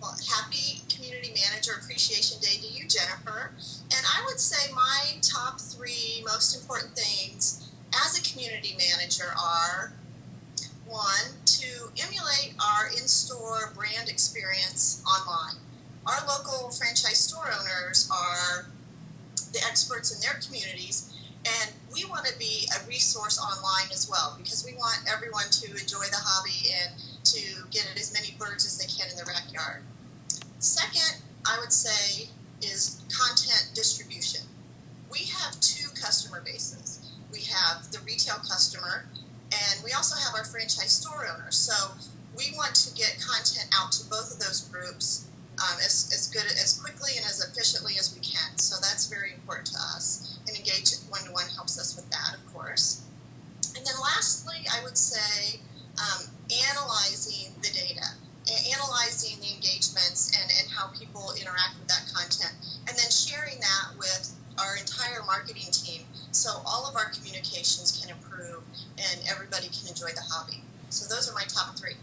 Well, happy Community Manager Appreciation Day to you, Jennifer. And I would say my top 3 most important things as a community manager are, 1, to emulate our in-store brand experience online. Our local franchise store owners are the experts in their communities, and we want to be a resource online as well, because we want everyone to enjoy the hobby and to get as many birds as they can in their backyard. Second, I would say, is content distribution. We have 2 customer bases. We have the retail customer, and we also have our franchise store owners. So we want to get content out to both of those groups as quickly and as efficiently as we can. So that's very important to us. And Engage One-to-One helps us with that, of course. And then lastly, I would say analyzing the data, analyzing the engagements and how people interact with that content, and then sharing that with our entire marketing team so all of our communications can improve and everybody can enjoy the hobby. So those are my top 3.